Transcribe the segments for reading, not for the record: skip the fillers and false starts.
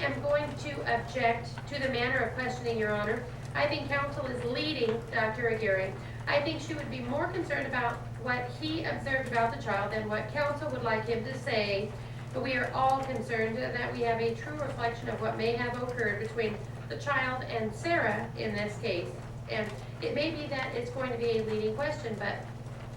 am going to object to the manner of questioning, Your Honor. I think counsel is leading Dr. Aguirre. I think she would be more concerned about what he observed about the child than what counsel would like him to say. But we are all concerned that we have a true reflection of what may have occurred between the child and Sarah in this case. And it may be that it's going to be a leading question, but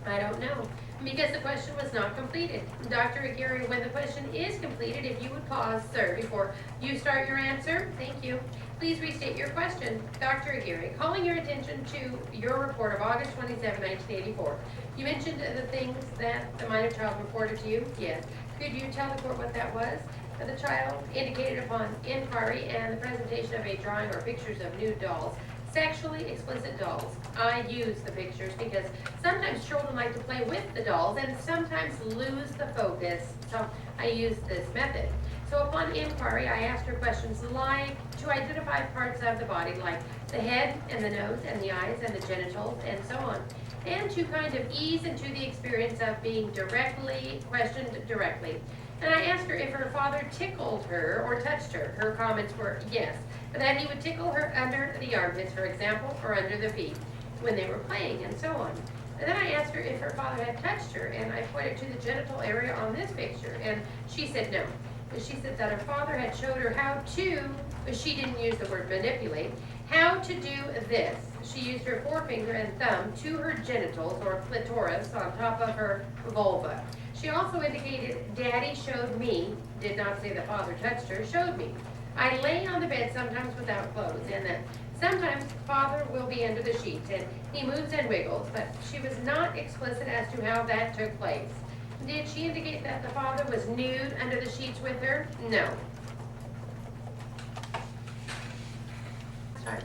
I don't know, because the question was not completed. Dr. Aguirre, when the question is completed, if you would pause, sir, before you start your answer, thank you. Please restate your question. Dr. Aguirre, calling your attention to your report of August 27, 1984. You mentioned the things that the minor child reported to you. Yes. Could you tell the court what that was? The child indicated upon inquiry and the presentation of a drawing or pictures of nude dolls, sexually explicit dolls. I use the pictures because sometimes children like to play with the dolls and sometimes lose the focus. So I use this method. So upon inquiry, I asked her questions like to identify parts of the body like the head and the nose and the eyes and the genitals and so on, and to kind of ease into the experience of being questioned directly. And I asked her if her father tickled her or touched her. Her comments were yes, that he would tickle her under the armpits, for example, or under the feet when they were playing and so on. And then I asked her if her father had touched her, and I pointed to the genital area on this picture, and she said no. She said that her father had showed her how to, but she didn't use the word manipulate, how to do this. She used her forefinger and thumb to her genitals or clitoris on top of her vulva. She also indicated, Daddy showed me, did not say the father touched her, showed me. I lay on the bed sometimes without clothes, and that sometimes father will be under the sheets, and he moves and wiggles, but she was not explicit as to how that took place. Did she indicate that the father was nude under the sheets with her? No. Sorry.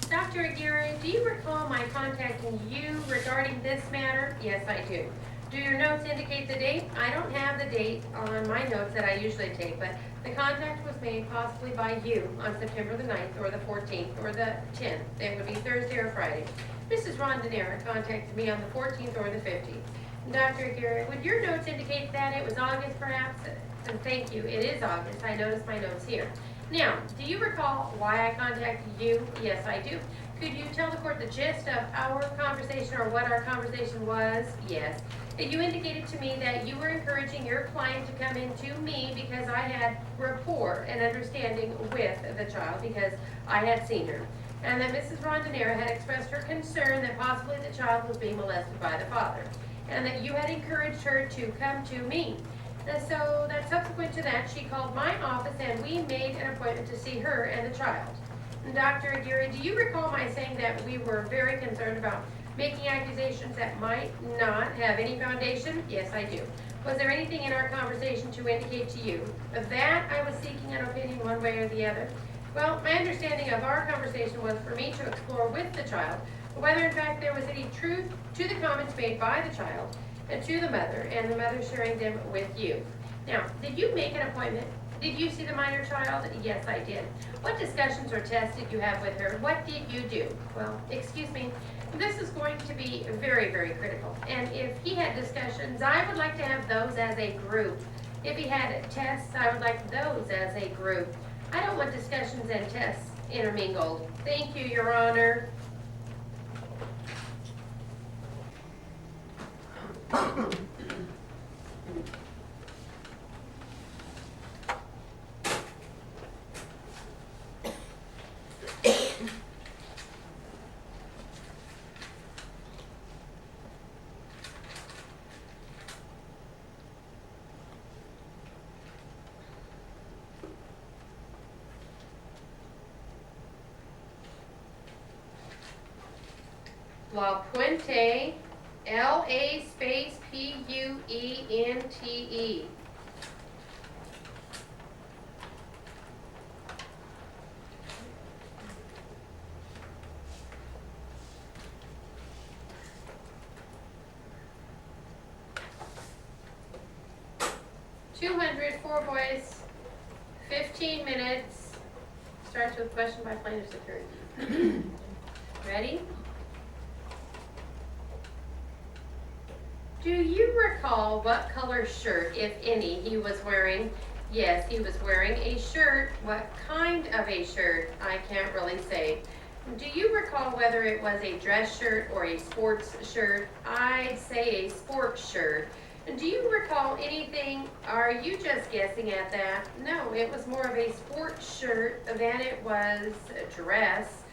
Dr. Aguirre, do you recall my contacting you regarding this matter? Yes, I do. Do your notes indicate the date? I don't have the date on my notes that I usually take, but the contact was made possibly by you on September the 9th or the 14th or the 10th. It would be Thursday or Friday. Mrs. Rondinera contacted me on the 14th or the 15th. Dr. Aguirre, would your notes indicate that it was August perhaps? And thank you, it is August. I noticed my notes here. Now, do you recall why I contacted you? Yes, I do. Could you tell the court the gist of our conversation or what our conversation was? Yes. You indicated to me that you were encouraging your client to come in to me because I had rapport and understanding with the child because I had seen her. And that Mrs. Rondinera had expressed her concern that possibly the child was being molested by the father. And that you had encouraged her to come to me. And so that subsequent to that, she called my office and we made an appointment to see her and the child. And Dr. Aguirre, do you recall my saying that we were very concerned about making accusations that might not have any foundation? Yes, I do. Was there anything in our conversation to indicate to you that I was seeking an opinion one way or the other? Well, my understanding of our conversation was for me to explore with the child whether in fact there was any truth to the comments made by the child and to the mother, and the mother sharing them with you. Now, did you make an appointment? Did you see the minor child? Yes, I did. What discussions or tests did you have with her? What did you do? Well, excuse me, this is going to be very, very critical. And if he had discussions, I would like to have those as a group. If he had tests, I would like those as a group. I don't want discussions and tests intermingled. Thank you, Your Honor. La Puente, L-A space P-U-E-N-T-E. $204 boys, 15 minutes. Starts with question by plaintiff's attorney. Ready? Do you recall what color shirt, if any, he was wearing? Yes, he was wearing a shirt. What kind of a shirt? I can't really say. Do you recall whether it was a dress shirt or a sports shirt? I'd say a sports shirt. Do you recall anything? Are you just guessing at that? No, it was more of a sports shirt than it was a dress.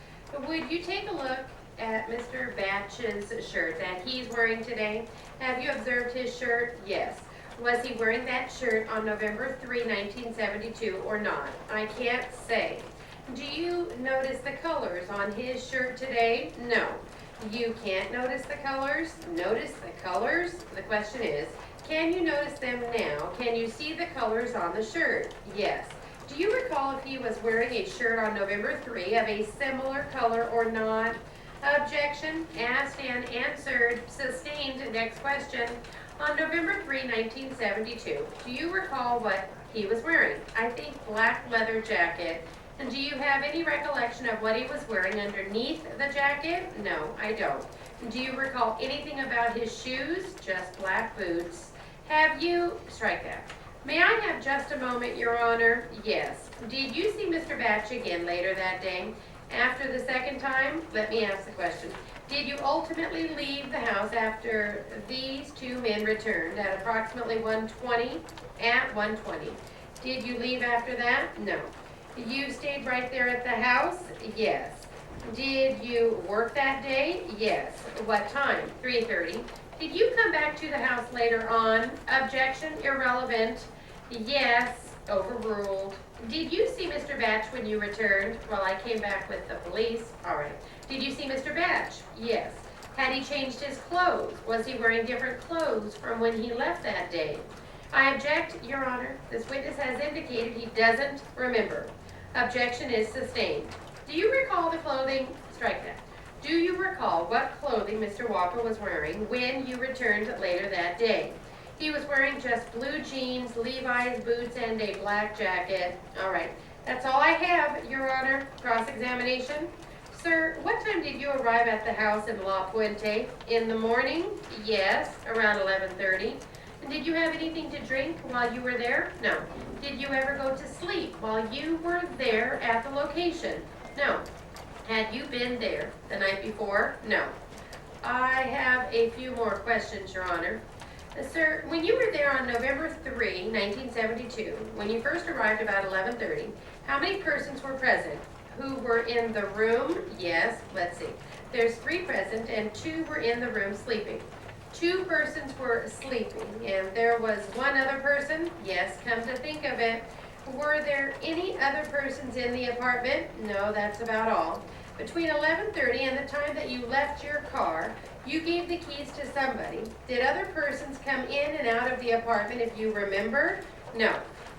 Would you take a look at Mr. Batch's shirt that he's wearing today? Have you observed his shirt? Yes. Was he wearing that shirt on November 3, 1972 or not? I can't say. Do you notice the colors on his shirt today? No. You can't notice the colors? Notice the colors? The question is, can you notice them now? Can you see the colors on the shirt? Yes. Do you recall if he was wearing a shirt on November 3 of a similar color or not? Objection. Asked and answered. Sustained. Next question. On November 3, 1972, do you recall what he was wearing? I think black leather jacket. And do you have any recollection of what he was wearing underneath the jacket? No, I don't. Do you recall anything about his shoes? Just black boots. Have you, strike that. May I have just a moment, Your Honor? Yes. Did you see Mr. Batch again later that day? After the second time? Let me ask the question. Did you ultimately leave the house after these two men returned at approximately 1:20? At 1:20. Did you leave after that? No. You stayed right there at the house? Yes. Did you work that day? Yes. What time? 3:30. Did you come back to the house later on? Objection, irrelevant. Yes, overruled. Did you see Mr. Batch when you returned? Well, I came back with the police. All right. Did you see Mr. Batch? Yes. Had he changed his clothes? Was he wearing different clothes from when he left that day? I object, Your Honor. This witness has indicated he doesn't remember. Objection is sustained. Do you recall the clothing? Strike that. Do you recall what clothing Mr. Walker was wearing when you returned later that day? He was wearing just blue jeans, Levi's boots, and a black jacket. All right. That's all I have, Your Honor. Cross-examination. Sir, what time did you arrive at the house in La Puente? In the morning? Yes, around 11:30. And did you have anything to drink while you were there? No. Did you ever go to sleep while you were there at the location? No. Had you been there the night before? No. I have a few more questions, Your Honor. Sir, when you were there on November 3, 1972, when you first arrived about 11:30, how many persons were present? Who were in the room? Yes, let's see. There's 3 present and 2 were in the room sleeping. 2 persons were sleeping, and there was 1 other person? Yes, come to think of it. Were there any other persons in the apartment? No, that's about all. Between 11:30 and the time that you left your car, you gave the keys to somebody. Did other persons come in and out of the apartment if you remember? No.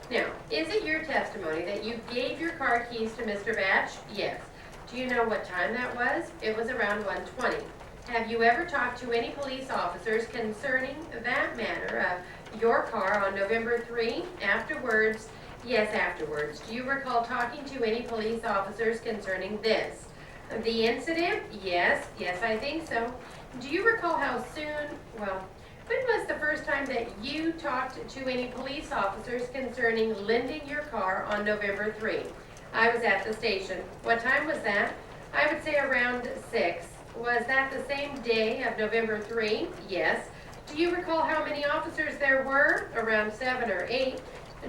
Now, is it your testimony that you gave your car keys to Mr. Batch? Yes. Do you know what time that was? It was around 1:20. Have you ever talked to any police officers concerning that matter of your car on November 3? Afterwards? Yes, afterwards. Do you recall talking to any police officers concerning this? The incident? Yes, I think so. Do you recall how soon, when was the first time that you talked to any police officers concerning lending your car on November 3? I was at the station. What time was that? I would say around 6. Was that the same day of November 3? Yes. Do you recall how many officers there were? Around 7 or 8.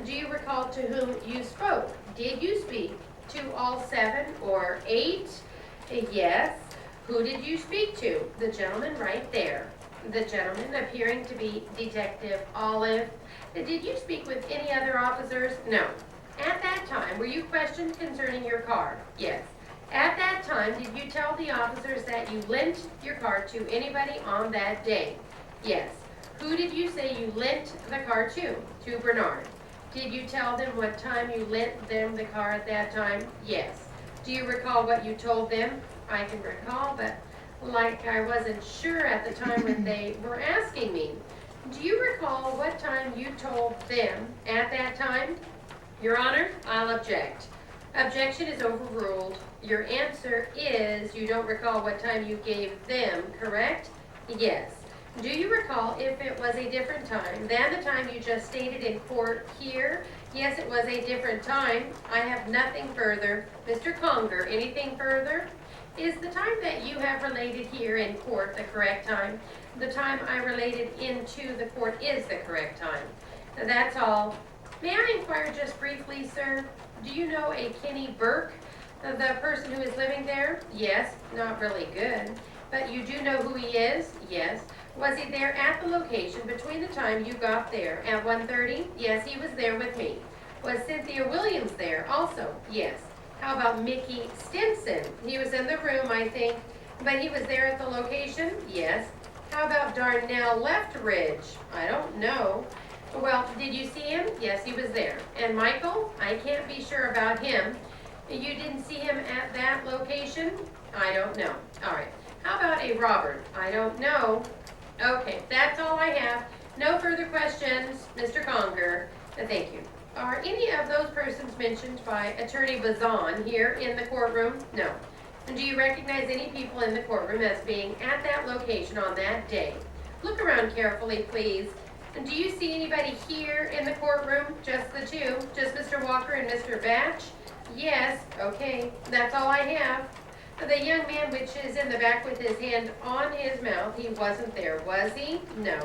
Do you recall to whom you spoke? Did you speak to all 7 or 8? Yes. Who did you speak to? The gentleman right there. The gentleman appearing to be Detective Olive. Did you speak with any other officers? No. At that time, were you questioned concerning your car? Yes. At that time, did you tell the officers that you lent your car to anybody on that day? Yes. Who did you say you lent the car to? To Bernard. Did you tell them what time you lent them the car at that time? Yes. Do you recall what you told them? I can recall, but like I wasn't sure at the time when they were asking me. Do you recall what time you told them at that time? Your Honor, I'll object. Objection is overruled. Your answer is you don't recall what time you gave them, correct? Yes. Do you recall if it was a different time than the time you just stated in court here? Yes, it was a different time. I have nothing further. Mr. Conger, anything further? Is the time that you have related here in court the correct time? The time I related into the court is the correct time. That's all. May I inquire just briefly, sir? Do you know a Kenny Burke, the person who is living there? Yes, not really good. But you do know who he is? Yes. Was he there at the location between the time you got there at 1:30? Yes, he was there with me. Was Cynthia Williams there also? Yes. How about Mickey Stinson? He was in the room, I think, but he was there at the location? Yes. How about Darnell Leftridge? I don't know. Well, did you see him? Yes, he was there. And Michael? I can't be sure about him. You didn't see him at that location? I don't know. All right. How about a Robert? I don't know. Okay, that's all I have. No further questions, Mr. Conger. Thank you. Are any of those persons mentioned by Attorney Bazan here in the courtroom? No. And do you recognize any people in the courtroom as being at that location on that day? Look around carefully, please. And do you see anybody here in the courtroom? Just the two? Just Mr. Walker and Mr. Batch? Yes. Okay, that's all I have. The young man which is in the back with his hand on his mouth, he wasn't there, was he? No.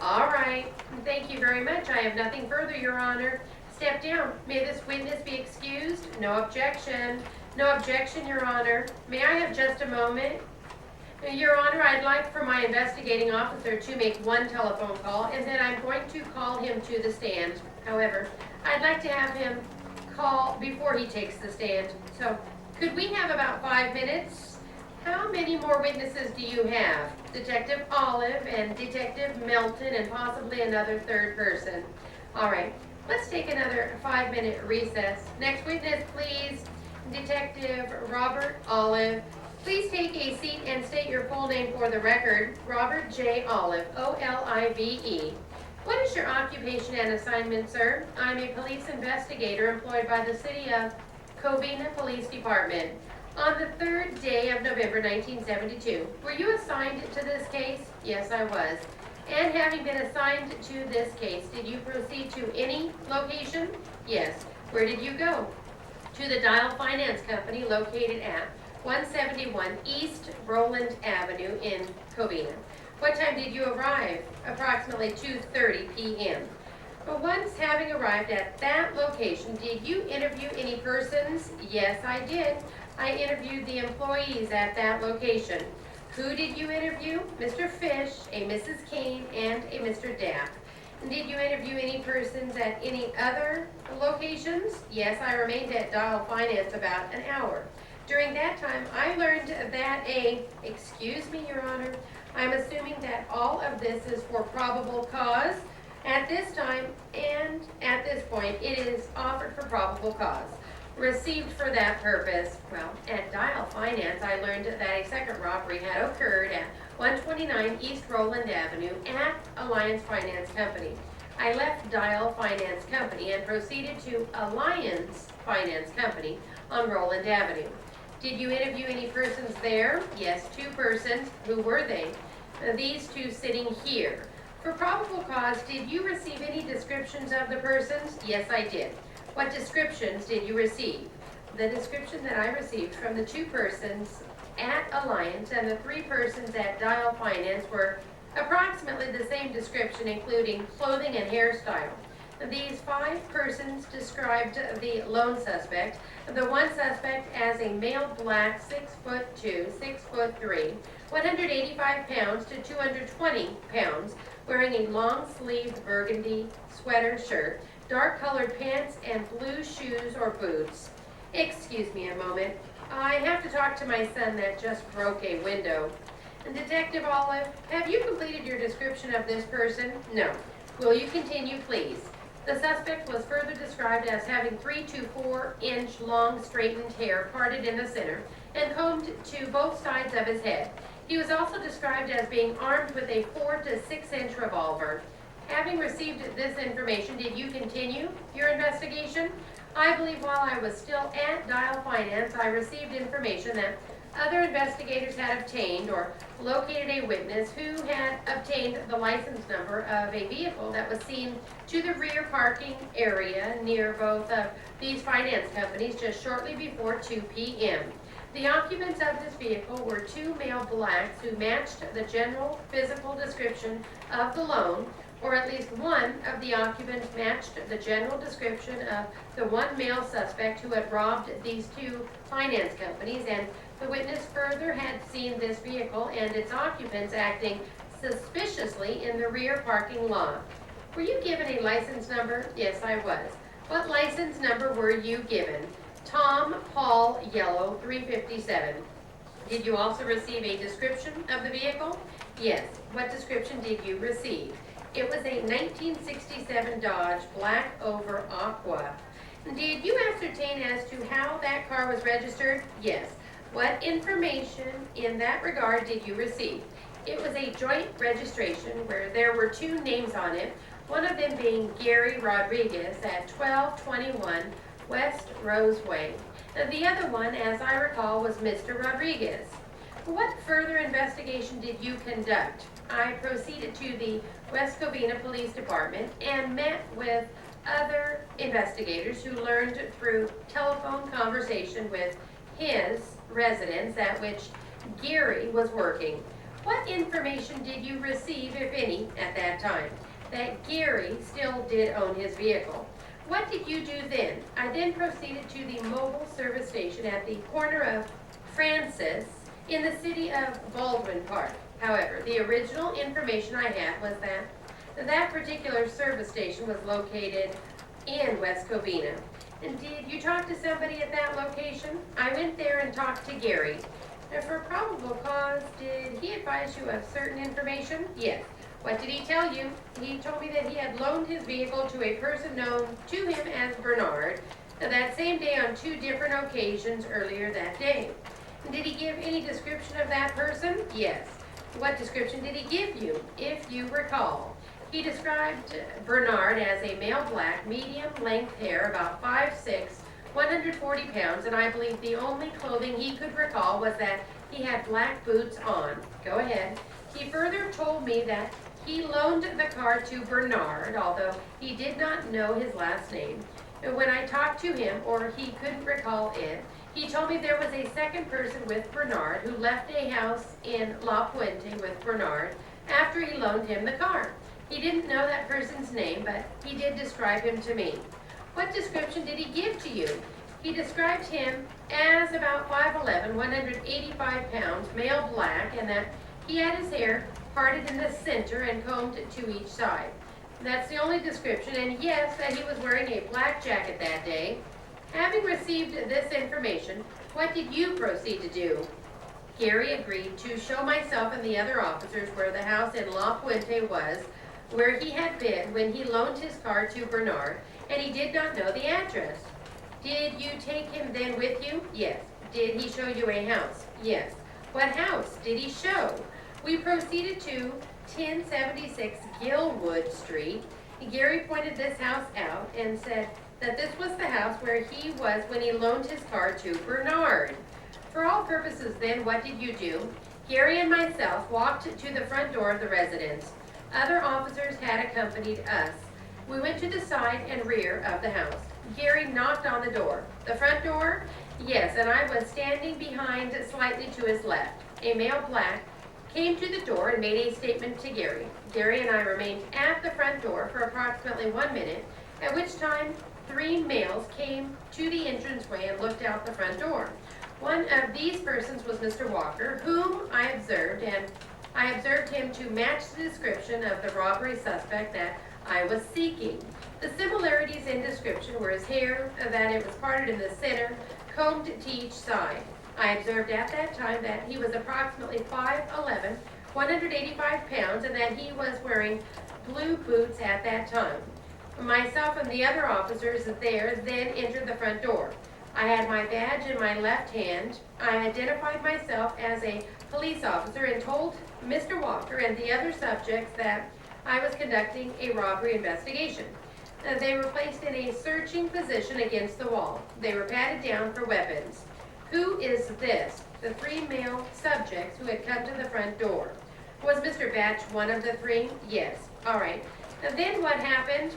All right. Thank you very much. I have nothing further, Your Honor. Step down. May this witness be excused? No objection. No objection, Your Honor. May I have just a moment? Your Honor, I'd like for my investigating officer to make one telephone call, and then I'm going to call him to the stand. However, I'd like to have him call before he takes the stand. So, could we have about 5 minutes? How many more witnesses do you have? Detective Olive and Detective Melton and possibly another third person. All right, let's take another 5-minute recess. Next witness, please. Detective Robert Olive. Please take a seat and state your full name for the record. Robert J. Olive, O-L-I-V-E. What is your occupation and assignment, sir? I'm a police investigator employed by the City of Covina Police Department. On the 3rd day of November 1972, were you assigned to this case? Yes, I was. And having been assigned to this case, did you proceed to any location? Yes. Where did you go? To the Dial Finance Company located at 171 East Roland Avenue in Covina. What time did you arrive? Approximately 2:30 p.m. But once having arrived at that location, did you interview any persons? Yes, I did. I interviewed the employees at that location. Who did you interview? Mr. Fish, a Mrs. Kane, and a Mr. Dapp. Did you interview any persons at any other locations? Yes, I remained at Dial Finance about an hour. During that time, I learned that excuse me, Your Honor, I'm assuming that all of this is for probable cause. At this time and at this point, it is offered for probable cause. Received for that purpose. Well, at Dial Finance, I learned that a second robbery had occurred at 129 East Roland Avenue at Alliance Finance Company. I left Dial Finance Company and proceeded to Alliance Finance Company on Roland Avenue. Did you interview any persons there? Yes, 2 persons. Who were they? These 2 sitting here. For probable cause, did you receive any descriptions of the persons? Yes, I did. What descriptions did you receive? The description that I received from the 2 persons at Alliance and the 3 persons at Dial Finance were approximately the same description, including clothing and hairstyle. These 5 persons described the lone suspect, the one suspect as a male black 6'2", 6'3", 185 pounds to 220 pounds, wearing a long-sleeved burgundy sweater shirt, dark-colored pants, and blue shoes or boots. Excuse me a moment. I have to talk to my son that just broke a window. Detective Olive, have you completed your description of this person? No. Will you continue, please? The suspect was further described as having 3 to 4 inch long straightened hair parted in the center and combed to both sides of his head. He was also described as being armed with a 4 to 6 inch revolver. Having received this information, did you continue your investigation? I believe while I was still at Dial Finance, I received information that other investigators had obtained or located a witness who had obtained the license number of a vehicle that was seen to the rear parking area near both of these finance companies just shortly before 2 p.m. The occupants of this vehicle were two male blacks who matched the general physical description of the loan, or at least one of the occupants matched the general description of the one male suspect who had robbed these two finance companies, and the witness further had seen this vehicle and its occupants acting suspiciously in the rear parking lot. Were you given a license number? Yes, I was. What license number were you given? Tom Paul Yellow 357. Did you also receive a description of the vehicle? Yes. What description did you receive? It was a 1967 Dodge Black over Aqua. Did you ascertain as to how that car was registered? Yes. What information in that regard did you receive? It was a joint registration where there were two names on it, one of them being Gary Rodriguez at 1221 West Roseway. The other one, as I recall, was Mr. Rodriguez. What further investigation did you conduct? I proceeded to the West Covina Police Department and met with other investigators who learned through telephone conversation with his residence at which Gary was working. What information did you receive, if any, at that time? That Gary still did own his vehicle. What did you do then? I then proceeded to the mobile service station at the corner of Francis in the city of Baldwin Park. However, the original information I had was that that particular service station was located in West Covina. And did you talk to somebody at that location? I went there and talked to Gary. Now, for probable cause, did he advise you of certain information? Yes. What did he tell you? He told me that he had loaned his vehicle to a person known to him as Bernard that same day on two different occasions earlier that day. Did he give any description of that person? Yes. What description did he give you, if you recall? He described Bernard as a male black, medium length hair, about 5'6", 140 pounds, and I believe the only clothing he could recall was that he had black boots on. Go ahead. He further told me that he loaned the car to Bernard, although he did not know his last name. When I talked to him, or he couldn't recall it, he told me there was a second person with Bernard who left a house in La Puente with Bernard after he loaned him the car. He didn't know that person's name, but he did describe him to me. What description did he give to you? He described him as about 5'11", 185 pounds, male black, and that he had his hair parted in the center and combed to each side. That's the only description, and yes, that he was wearing a black jacket that day. Having received this information, what did you proceed to do? Gary agreed to show myself and the other officers where the house in La Puente was, where he had been when he loaned his car to Bernard, and he did not know the address. Did you take him then with you? Yes. Did he show you a house? Yes. What house did he show? We proceeded to 1076 Gilwood Street. Gary pointed this house out and said that this was the house where he was when he loaned his car to Bernard. For all purposes then, what did you do? Gary and myself walked to the front door of the residence. Other officers had accompanied us. We went to the side and rear of the house. Gary knocked on the door. The front door? Yes, and I was standing behind slightly to his left. A male black came to the door and made a statement to Gary. Gary and I remained at the front door for approximately 1 minute, at which time 3 males came to the entranceway and looked out the front door. One of these persons was Mr. Walker, whom I observed, and I observed him to match the description of the robbery suspect that I was seeking. The similarities in description were his hair, that it was parted in the center, combed to each side. I observed at that time that he was approximately 5'11", 185 pounds, and that he was wearing blue boots at that time. Myself and the other officers there then entered the front door. I had my badge in my left hand. I identified myself as a police officer and told Mr. Walker and the other subjects that I was conducting a robbery investigation. They were placed in a searching position against the wall. They were patted down for weapons. Who is this? the 3 male subjects who had come to the front door. Was Mr. Batch one of the 3? Yes. All right. And then what happened?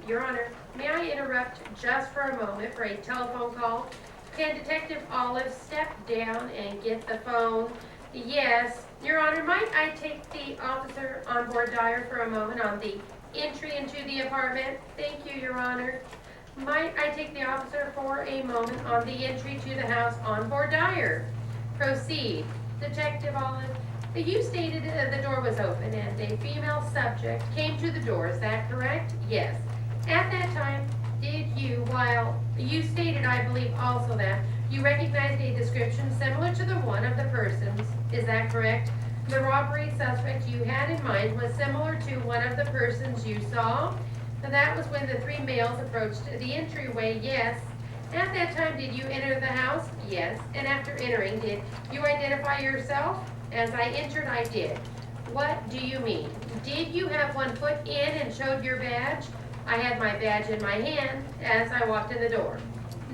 Your Honor, may I interrupt just for a moment for a telephone call? Can Detective Olive step down and get the phone? Yes. Your Honor, might I take the officer on board Dyer for a moment on the entry into the apartment? Thank you, Your Honor. Might I take the officer for a moment on the entry to the house on board Dyer? Proceed. Detective Olive, you stated the door was open and a female subject came to the door, is that correct? Yes. At that time, did you, while you stated, I believe also that, you recognized a description similar to the one of the persons, is that correct? The robbery suspect you had in mind was similar to one of the persons you saw? That was when the 3 males approached the entryway, yes. At that time, did you enter the house? Yes. And after entering, did you identify yourself? As I entered, I did. What do you mean? Did you have one foot in and showed your badge? I had my badge in my hand as I walked in the door.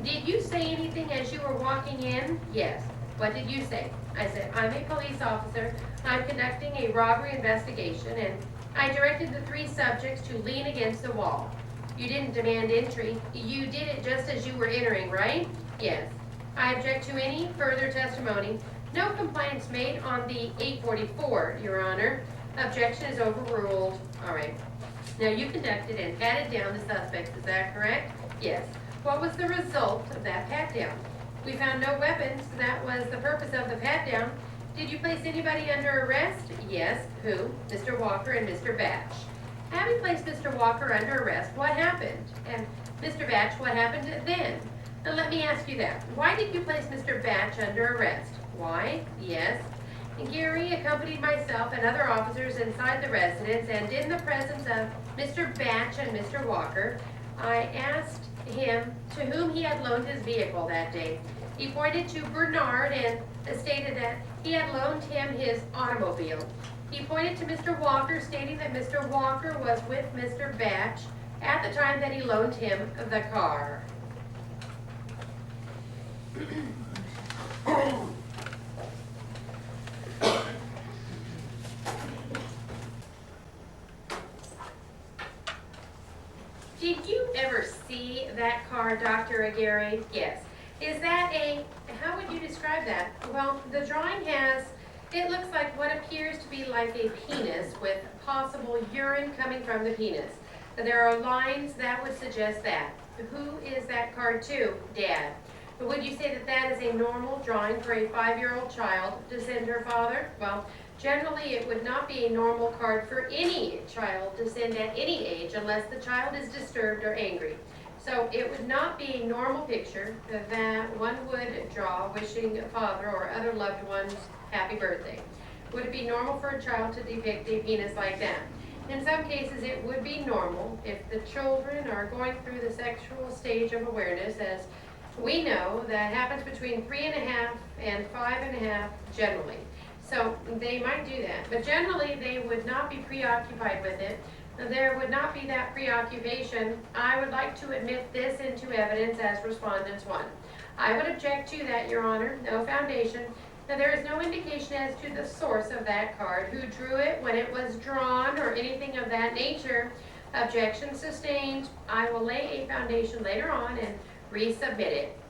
Did you say anything as you were walking in? Yes. What did you say? I said, I'm a police officer. I'm conducting a robbery investigation, and I directed the 3 subjects to lean against the wall. You didn't demand entry. You did it just as you were entering, right? Yes. I object to any further testimony. No complaints made on the 844, Your Honor. Objection is overruled. All right. Now you conducted and patted down the suspects, is that correct? Yes. What was the result of that pat down? We found no weapons. That was the purpose of the pat down. Did you place anybody under arrest? Yes. Who? Mr. Walker and Mr. Batch. Having placed Mr. Walker under arrest, what happened? And Mr. Batch, what happened then? Now let me ask you that. Why did you place Mr. Batch under arrest? Why? Yes. Gary accompanied myself and other officers inside the residence, and in the presence of Mr. Batch and Mr. Walker, I asked him to whom he had loaned his vehicle that day. He pointed to Bernard and stated that he had loaned him his automobile. He pointed to Mr. Walker, stating that Mr. Walker was with Mr. Batch at the time that he loaned him the car. Did you ever see that car, Dr. Aguirre? Yes. Is that how would you describe that? Well, the drawing has, it looks like what appears to be like a penis with possible urine coming from the penis. There are lines that would suggest that. Who is that car to? Dad. But would you say that that is a normal drawing for a 5-year-old child to send her father? Well, generally it would not be a normal card for any child to send at any age unless the child is disturbed or angry. So it would not be a normal picture that one would draw wishing a father or other loved ones happy birthday. Would it be normal for a child to depict a penis like that? In some cases it would be normal if the children are going through the sexual stage of awareness, as we know that happens between 3.5 and 5.5 generally. So they might do that, but generally they would not be preoccupied with it. There would not be that preoccupation. I would like to admit this into evidence as Respondents 1. I would object to that, Your Honor. No foundation. Now, there is no indication as to the source of that card, who drew it, when it was drawn, or anything of that nature. Objection sustained. I will lay a foundation later on and resubmit it.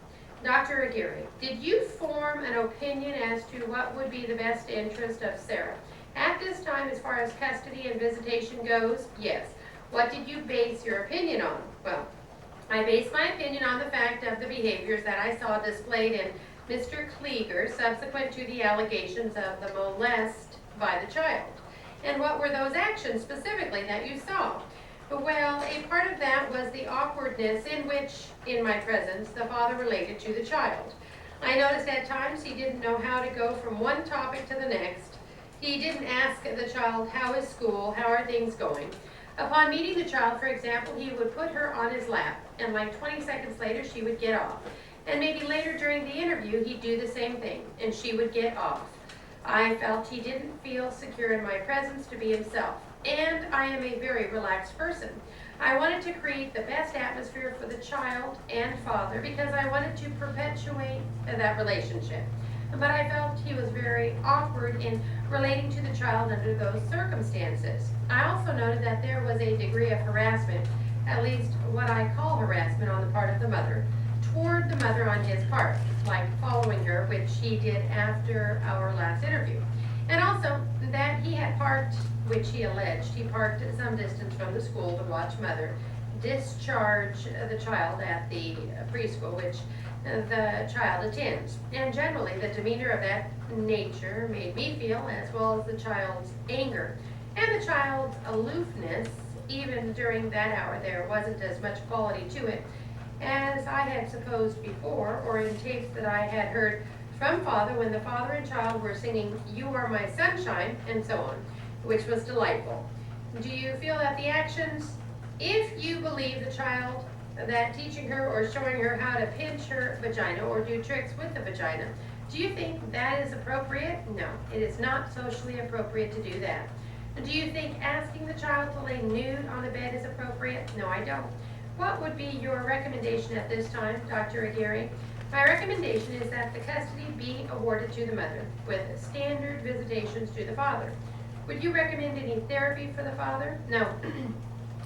Dr. Aguirre, did you form an opinion as to what would be the best interest of Sarah? At this time, as far as custody and visitation goes, yes. What did you base your opinion on? Well, I based my opinion on the fact of the behaviors that I saw displayed in Mr. Klieger subsequent to the allegations of the molest by the child. And what were those actions specifically that you saw? Well, a part of that was the awkwardness in which, in my presence, the father related to the child. I noticed at times he didn't know how to go from one topic to the next. He didn't ask the child, how is school, how are things going? Upon meeting the child, for example, he would put her on his lap, and like 20 seconds later, she would get off. And maybe later during the interview, he'd do the same thing, and she would get off. I felt he didn't feel secure in my presence to be himself. And I am a very relaxed person. I wanted to create the best atmosphere for the child and father because I wanted to perpetuate that relationship. but I felt he was very awkward in relating to the child under those circumstances. I also noted that there was a degree of harassment, at least what I call harassment on the part of the mother, toward the mother on his part, like following her, which he did after our last interview. And also that he had parked, which he alleged, he parked at some distance from the school to watch mother discharge the child at the preschool, which the child attends. And generally, the demeanor of that nature made me feel, as well as the child's anger and the child's aloofness, even during that hour, there wasn't as much quality to it as I had supposed before, or in tapes that I had heard from father when the father and child were singing "You Are My Sunshine" and so on, which was delightful. Do you feel that the actions, if you believe the child, that teaching her or showing her how to pinch her vagina or do tricks with the vagina, do you think that is appropriate? No, it is not socially appropriate to do that. Do you think asking the child to lay nude on the bed is appropriate? No, I don't. What would be your recommendation at this time, Dr. Aguirre? My recommendation is that the custody be awarded to the mother, with standard visitations to the father. Would you recommend any therapy for the father? No,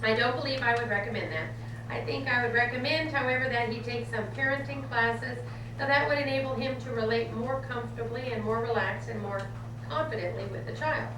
I don't believe I would recommend that. I think I would recommend, however, that he take some parenting classes. Now that would enable him to relate more comfortably and more relaxed and more confidently with the child.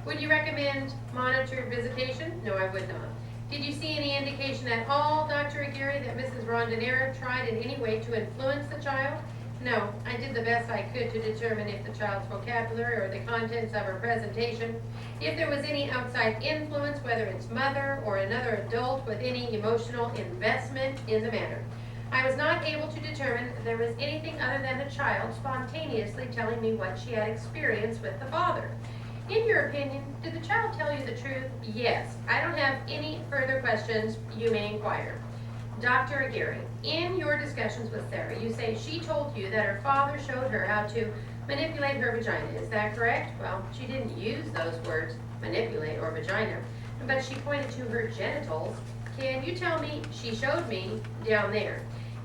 Would you recommend monitored visitation? No, I would not. Did you see any indication at all, Dr. Aguirre, that Mrs. Rondinera tried in any way to influence the child? No, I did the best I could to determine if the child's vocabulary or the contents of her presentation, if there was any outside influence, whether it's mother or another adult with any emotional investment in the matter. I was not able to determine if there was anything other than the child spontaneously telling me what she had experienced with the father. In your opinion, did the child tell you the truth? Yes. I don't have any further questions. You may inquire. Dr. Aguirre, in your discussions with Sarah, you say she told you that her father showed her how to manipulate her vagina. Is that correct? Well, she didn't use those words, manipulate or vagina, but she pointed to her genitals. Can you tell me, she showed me down there.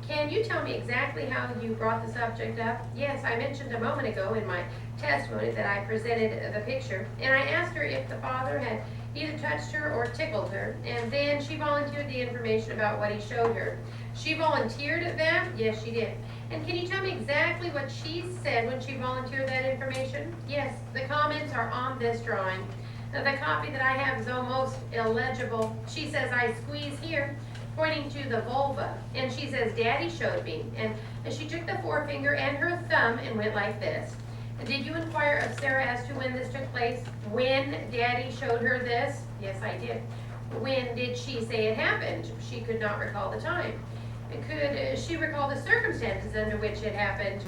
Can you tell me exactly how you brought the subject up? Yes, I mentioned a moment ago in my testimony that I presented the picture, and I asked her if the father had either touched her or tickled her, and then she volunteered the information about what he showed her. She volunteered that? Yes, she did. And can you tell me exactly what she said when she volunteered that information? Yes, the comments are on this drawing. Now, the copy that I have is almost illegible. She says, I squeeze here, pointing to the vulva, and she says, Daddy showed me. And she took the forefinger and her thumb and went like this. Did you inquire of Sarah as to when this took place? When Daddy showed her this? Yes, I did. When did she say it happened? She could not recall the time. Could she recall the circumstances under which it happened?